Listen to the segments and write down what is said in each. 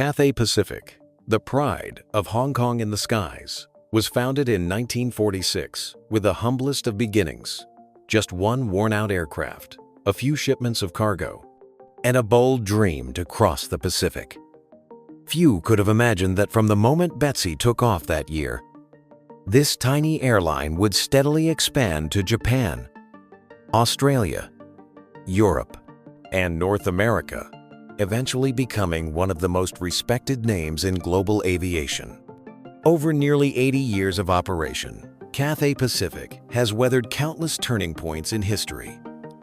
Cathay Pacific, the pride of Hong Kong in the skies, was founded in 1946 with the humblest of beginnings, just one worn-out aircraft, a few shipments of cargo, and a bold dream to cross the Pacific. Few could have imagined that from the moment Betsy took off that year, this tiny airline would steadily expand to Japan, Australia, Europe, and North America, eventually becoming one of the most respected names in global aviation. Over nearly 80 years of operation, Cathay Pacific has weathered countless turning points in history.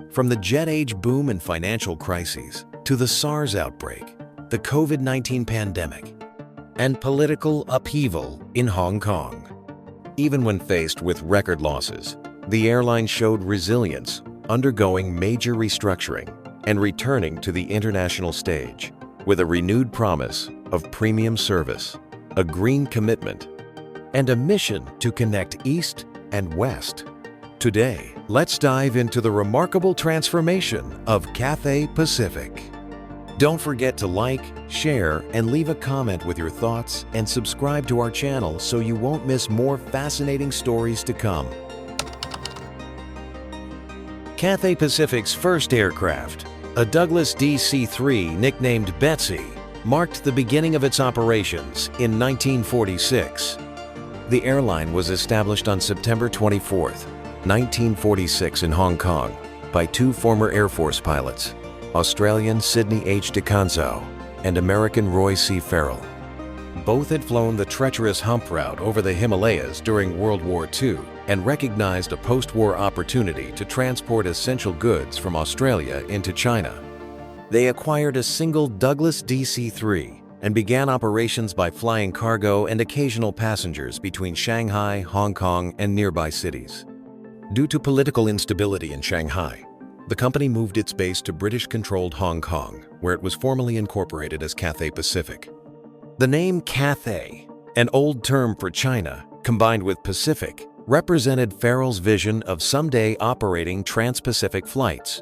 From the jet age boom and financial crises to the SARS outbreak, the COVID-19 pandemic, and political upheaval in Hong Kong. Even when faced with record losses, the airline showed resilience, undergoing major restructuring and returning to the international stage with a renewed promise of premium service, a green commitment, and a mission to connect East and West. Today, let's dive into the remarkable transformation of Cathay Pacific. Don't forget to like, share, and leave a comment with your thoughts, and subscribe to our channel so you won't miss more fascinating stories to come. Cathay Pacific's first aircraft, a Douglas DC-3 nicknamed Betsy, marked the beginning of its operations in 1946. The airline was established on September 24, 1946 in Hong Kong by two former Air Force pilots, Australian Sidney H. DeConzo and American Roy C. Farrell. Both had flown the treacherous hump route over the Himalayas during World War II and recognized a post-war opportunity to transport essential goods from Australia into China. They acquired a single Douglas DC-3 and began operations by flying cargo and occasional passengers between Shanghai, Hong Kong, and nearby cities. Due to political instability in Shanghai, the company moved its base to British-controlled Hong Kong, where it was formally incorporated as Cathay Pacific. The name Cathay, an old term for China, combined with Pacific, represented Farrell's vision of someday operating trans-Pacific flights.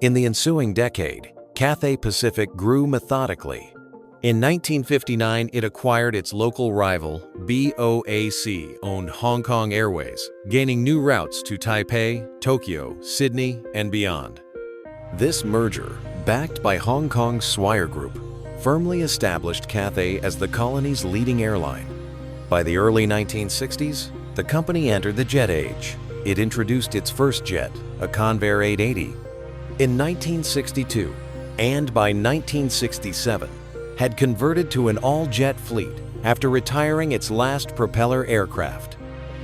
In the ensuing decade, Cathay Pacific grew methodically. In 1959, it acquired its local rival, BOAC-owned Hong Kong Airways, gaining new routes to Taipei, Tokyo, Sydney, and beyond. This merger, backed by Hong Kong's Swire Group, firmly established Cathay as the colony's leading airline. By the early 1960s, the company entered the jet age. It introduced its first jet, a Convair 880, in 1962, and by 1967, had converted to an all-jet fleet after retiring its last propeller aircraft.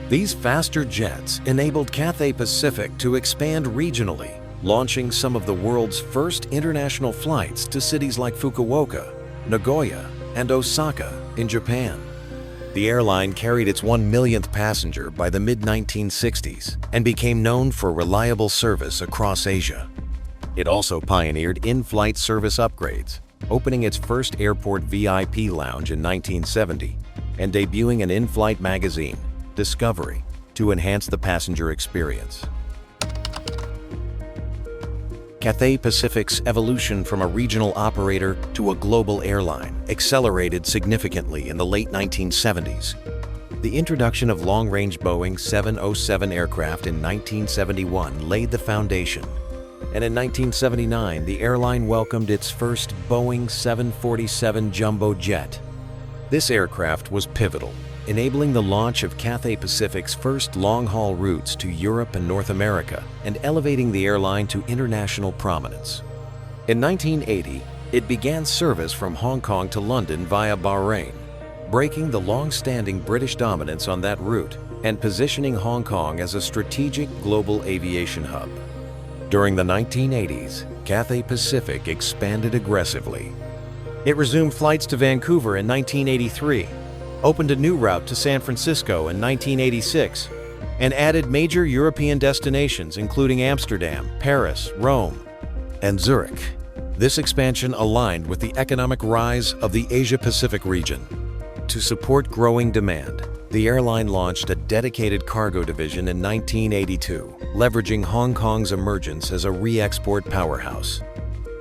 These faster jets enabled Cathay Pacific to expand regionally, launching some of the world's first international flights to cities like Fukuoka, Nagoya, and Osaka in Japan. The airline carried its 1 millionth passenger by the mid-1960s and became known for reliable service across Asia. It also pioneered in-flight service upgrades, opening its first airport VIP lounge in 1970 and debuting an in-flight magazine, Discovery, to enhance the passenger experience. Cathay Pacific's evolution from a regional operator to a global airline accelerated significantly in the late 1970s. The introduction of long-range Boeing 707 aircraft in 1971 laid the foundation, and in 1979, the airline welcomed its first Boeing 747 jumbo jet. This aircraft was pivotal, enabling the launch of Cathay Pacific's first long-haul routes to Europe and North America and elevating the airline to international prominence. In 1980, it began service from Hong Kong to London via Bahrain, breaking the long-standing British dominance on that route and positioning Hong Kong as a strategic global aviation hub. During the 1980s, Cathay Pacific expanded aggressively. It resumed flights to Vancouver in 1983, opened a new route to San Francisco in 1986, and added major European destinations including Amsterdam, Paris, Rome, and Zurich. This expansion aligned with the economic rise of the Asia-Pacific region. To support growing demand, the airline launched a dedicated cargo division in 1982, leveraging Hong Kong's emergence as a re-export powerhouse.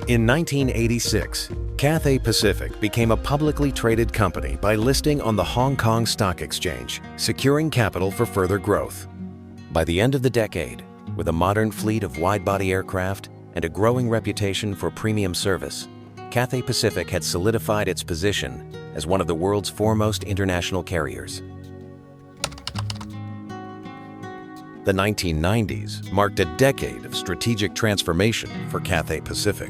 In 1986, Cathay Pacific became a publicly traded company by listing on the Hong Kong Stock Exchange, securing capital for further growth. By the end of the decade, with a modern fleet of wide-body aircraft and a growing reputation for premium service, Cathay Pacific had solidified its position as one of the world's foremost international carriers. The 1990s marked a decade of strategic transformation for Cathay Pacific.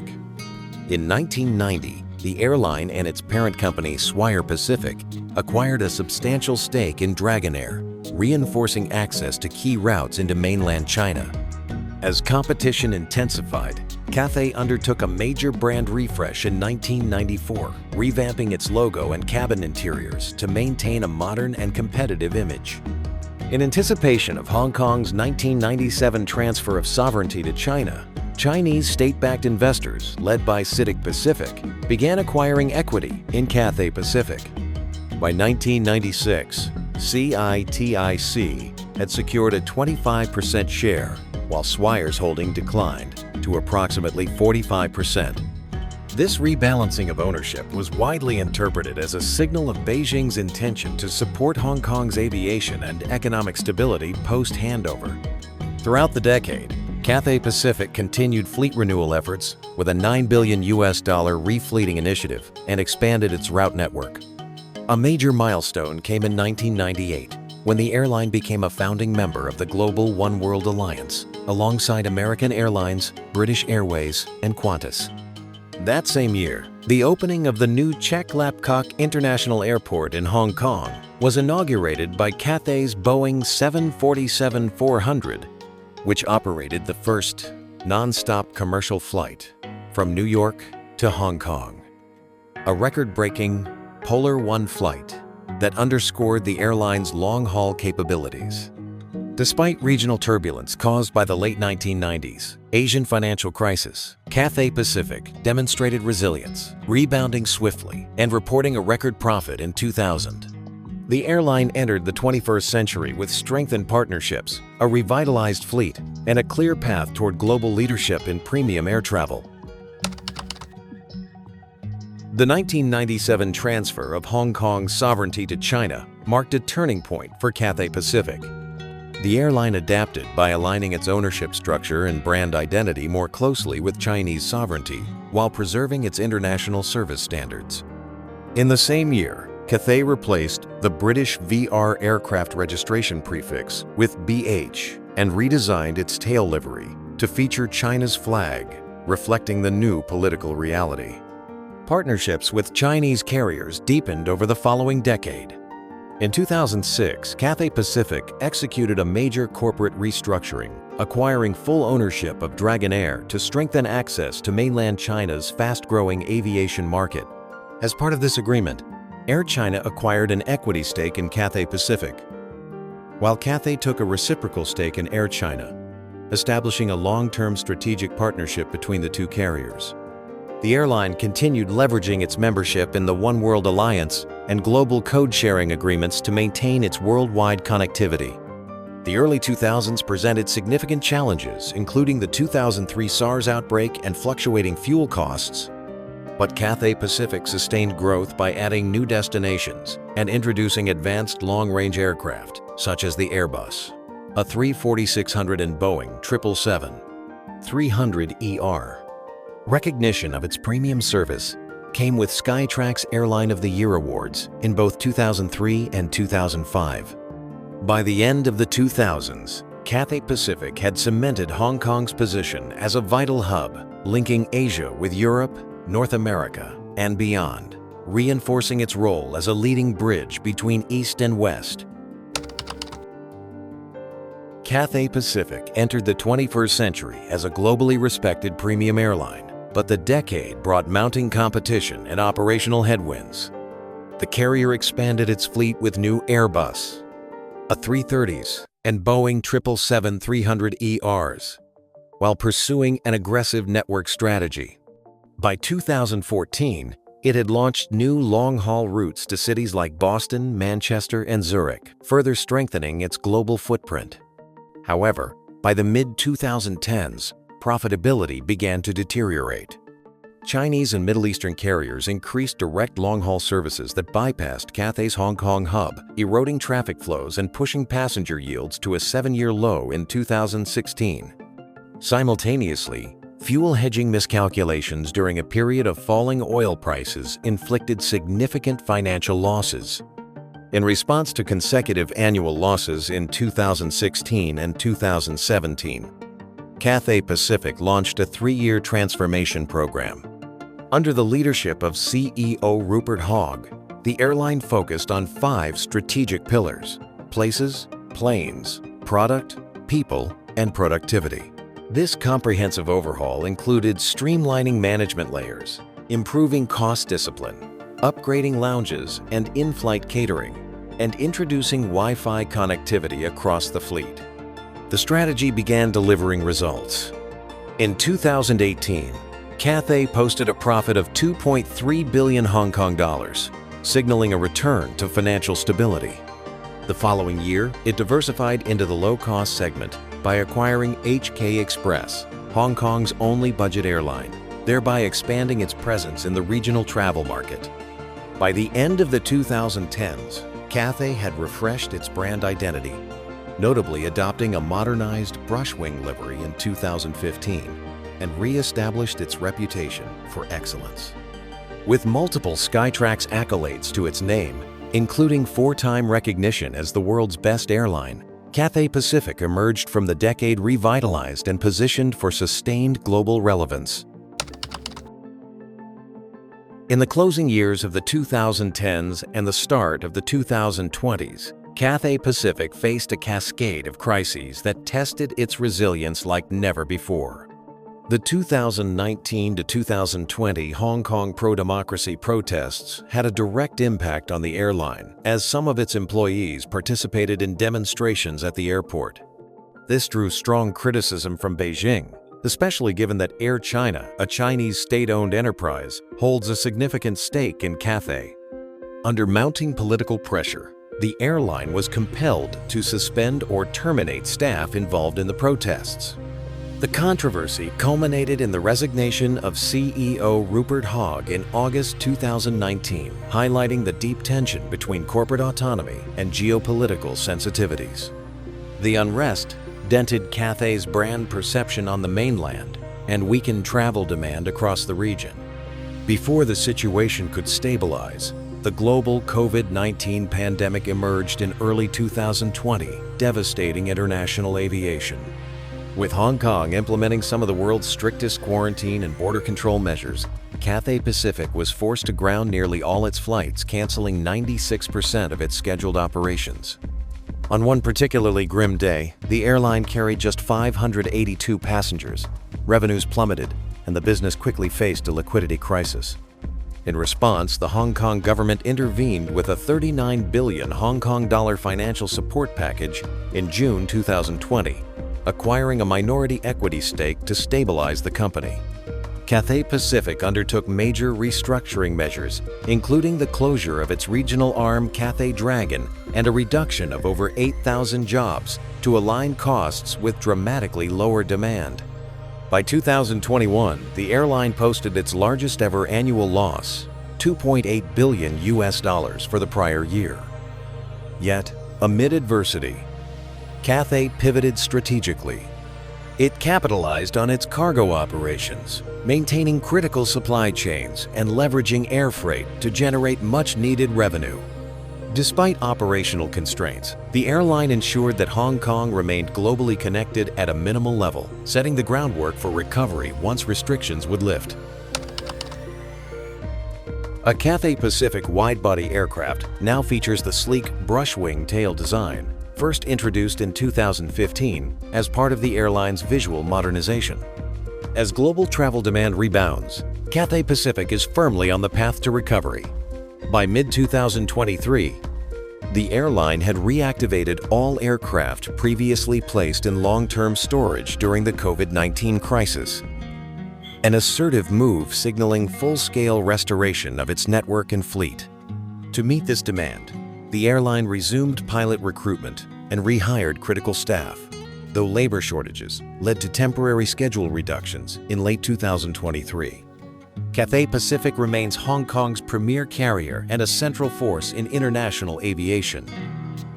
In 1990, the airline and its parent company Swire Pacific acquired a substantial stake in Dragonair, reinforcing access to key routes into mainland China. As competition intensified, Cathay undertook a major brand refresh in 1994, revamping its logo and cabin interiors to maintain a modern and competitive image. In anticipation of Hong Kong's 1997 transfer of sovereignty to China, Chinese state-backed investors, led by CITIC Pacific, began acquiring equity in Cathay Pacific. By 1996, CITIC had secured a 25% share, while Swire's holding declined to approximately 45%. This rebalancing of ownership was widely interpreted as a signal of Beijing's intention to support Hong Kong's aviation and economic stability post-handover. Throughout the decade, Cathay Pacific continued fleet renewal efforts with a $9 billion refleeting initiative and expanded its route network. A major milestone came in 1998 when the airline became a founding member of the global One World Alliance, alongside American Airlines, British Airways, and Qantas. That same year, the opening of the new Chek Lap Kok International Airport in Hong Kong was inaugurated by Cathay's Boeing 747-400, which operated the first non-stop commercial flight from New York to Hong Kong. A record-breaking Polar One flight that underscored the airline's long-haul capabilities. Despite regional turbulence caused by the late 1990s Asian financial crisis, Cathay Pacific demonstrated resilience, rebounding swiftly and reporting a record profit in 2000. The airline entered the 21st century with strengthened partnerships, a revitalized fleet, and a clear path toward global leadership in premium air travel. The 1997 transfer of Hong Kong's sovereignty to China marked a turning point for Cathay Pacific. The airline adapted by aligning its ownership structure and brand identity more closely with Chinese sovereignty while preserving its international service standards. In the same year, Cathay replaced the British VR aircraft registration prefix with BH and redesigned its tail livery to feature China's flag, reflecting the new political reality. Partnerships with Chinese carriers deepened over the following decade. In 2006, Cathay Pacific executed a major corporate restructuring, acquiring full ownership of Dragonair to strengthen access to mainland China's fast-growing aviation market. As part of this agreement, Air China acquired an equity stake in Cathay Pacific, while Cathay took a reciprocal stake in Air China, establishing a long-term strategic partnership between the two carriers. The airline continued leveraging its membership in the One World Alliance and global code-sharing agreements to maintain its worldwide connectivity. The early 2000s presented significant challenges, including the 2003 SARS outbreak and fluctuating fuel costs. But Cathay Pacific sustained growth by adding new destinations and introducing advanced long-range aircraft, such as the Airbus, A340-600 and Boeing 777-300ER. Recognition of its premium service came with Skytrax Airline of the Year awards in both 2003 and 2005. By the end of the 2000s, Cathay Pacific had cemented Hong Kong's position as a vital hub, linking Asia with Europe, North America, and beyond, reinforcing its role as a leading bridge between East and West. Cathay Pacific entered the 21st century as a globally respected premium airline, but the decade brought mounting competition and operational headwinds. The carrier expanded its fleet with new Airbus, A330s, and Boeing 777-300ERs, while pursuing an aggressive network strategy. By 2014, it had launched new long-haul routes to cities like Boston, Manchester, and Zurich, further strengthening its global footprint. However, by the mid-2010s, profitability began to deteriorate. Chinese and Middle Eastern carriers increased direct long-haul services that bypassed Cathay's Hong Kong hub, eroding traffic flows and pushing passenger yields to a 7-year low in 2016. Simultaneously, fuel hedging miscalculations during a period of falling oil prices inflicted significant financial losses. In response to consecutive annual losses in 2016 and 2017, Cathay Pacific launched a 3-year transformation program. Under the leadership of CEO Rupert Hogg, the airline focused on 5 strategic pillars: places, planes, product, people, and productivity. This comprehensive overhaul included streamlining management layers, improving cost discipline, upgrading lounges and in-flight catering, and introducing Wi-Fi connectivity across the fleet. The strategy began delivering results. In 2018, Cathay posted a profit of 2.3 billion Hong Kong dollars, signaling a return to financial stability. The following year, it diversified into the low-cost segment by acquiring HK Express, Hong Kong's only budget airline, thereby expanding its presence in the regional travel market. By the end of the 2010s, Cathay had refreshed its brand identity, notably adopting a modernized brushwing livery in 2015 and re-established its reputation for excellence. With multiple Skytrax accolades to its name, including 4-time recognition as the world's best airline, Cathay Pacific emerged from the decade revitalized and positioned for sustained global relevance. In the closing years of the 2010s and the start of the 2020s, Cathay Pacific faced a cascade of crises that tested its resilience like never before. The 2019 to 2020 Hong Kong pro-democracy protests had a direct impact on the airline, as some of its employees participated in demonstrations at the airport. This drew strong criticism from Beijing, especially given that Air China, a Chinese state-owned enterprise, holds a significant stake in Cathay. Under mounting political pressure, the airline was compelled to suspend or terminate staff involved in the protests. The controversy culminated in the resignation of CEO Rupert Hogg in August 2019, highlighting the deep tension between corporate autonomy and geopolitical sensitivities. The unrest dented Cathay's brand perception on the mainland and weakened travel demand across the region. Before the situation could stabilize, the global COVID-19 pandemic emerged in early 2020, devastating international aviation. With Hong Kong implementing some of the world's strictest quarantine and border control measures, Cathay Pacific was forced to ground nearly all its flights, canceling 96% of its scheduled operations. On one particularly grim day, the airline carried just 582 passengers. Revenues plummeted, and the business quickly faced a liquidity crisis. In response, the Hong Kong government intervened with a 39 billion Hong Kong dollar financial support package in June 2020, acquiring a minority equity stake to stabilize the company. Cathay Pacific undertook major restructuring measures, including the closure of its regional arm Cathay Dragon and a reduction of over 8,000 jobs to align costs with dramatically lower demand. By 2021, the airline posted its largest ever annual loss, $2.8 billion for the prior year. Yet, amid adversity, Cathay pivoted strategically. It capitalized on its cargo operations, maintaining critical supply chains and leveraging air freight to generate much-needed revenue. Despite operational constraints, the airline ensured that Hong Kong remained globally connected at a minimal level, setting the groundwork for recovery once restrictions would lift. A Cathay Pacific wide-body aircraft now features the sleek brushwing tail design, first introduced in 2015 as part of the airline's visual modernization. As global travel demand rebounds, Cathay Pacific is firmly on the path to recovery. By mid-2023, the airline had reactivated all aircraft previously placed in long-term storage during the COVID-19 crisis, an assertive move signaling full-scale restoration of its network and fleet. To meet this demand, the airline resumed pilot recruitment and rehired critical staff, though labor shortages led to temporary schedule reductions in late 2023. Cathay Pacific remains Hong Kong's premier carrier and a central force in international aviation.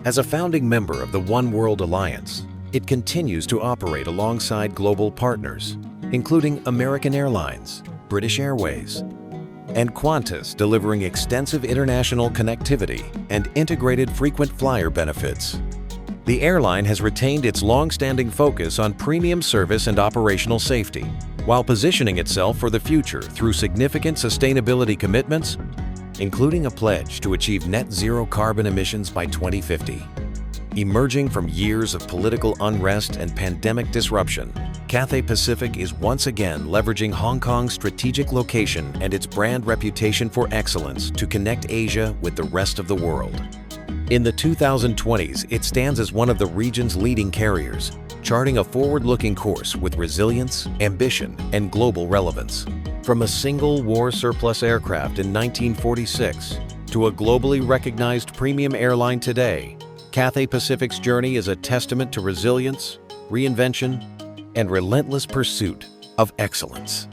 As a founding member of the One World Alliance, it continues to operate alongside global partners, including American Airlines, British Airways, and Qantas, delivering extensive international connectivity and integrated frequent flyer benefits. The airline has retained its long-standing focus on premium service and operational safety, while positioning itself for the future through significant sustainability commitments, including a pledge to achieve net zero carbon emissions by 2050. Emerging from years of political unrest and pandemic disruption, Cathay Pacific is once again leveraging Hong Kong's strategic location and its brand reputation for excellence to connect Asia with the rest of the world. In the 2020s, it stands as one of the region's leading carriers, charting a forward-looking course with resilience, ambition, and global relevance. From a single war surplus aircraft in 1946 to a globally recognized premium airline today, Cathay Pacific's journey is a testament to resilience, reinvention, and relentless pursuit of excellence.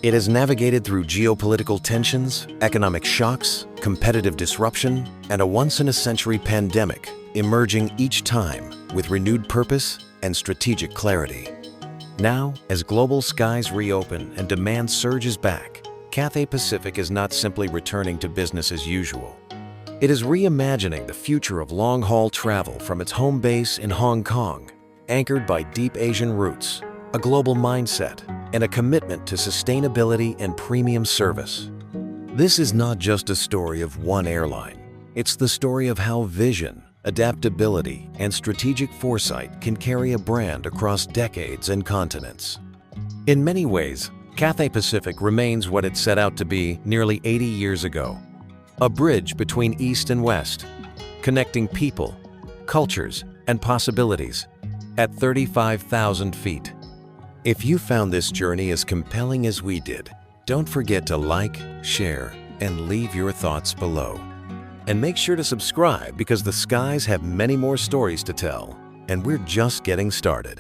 It has navigated through geopolitical tensions, economic shocks, competitive disruption, and a once-in-a-century pandemic, emerging each time with renewed purpose and strategic clarity. Now, as global skies reopen and demand surges back, Cathay Pacific is not simply returning to business as usual. It is reimagining the future of long-haul travel from its home base in Hong Kong, anchored by deep Asian roots, a global mindset, and a commitment to sustainability and premium service. This is not just a story of one airline. It's the story of how vision, adaptability, and strategic foresight can carry a brand across decades and continents. In many ways, Cathay Pacific remains what it set out to be nearly 80 years ago. A bridge between East and West, connecting people, cultures, and possibilities at 35,000 feet. If you found this journey as compelling as we did, don't forget to like, share, and leave your thoughts below. And make sure to subscribe because the skies have many more stories to tell, and we're just getting started.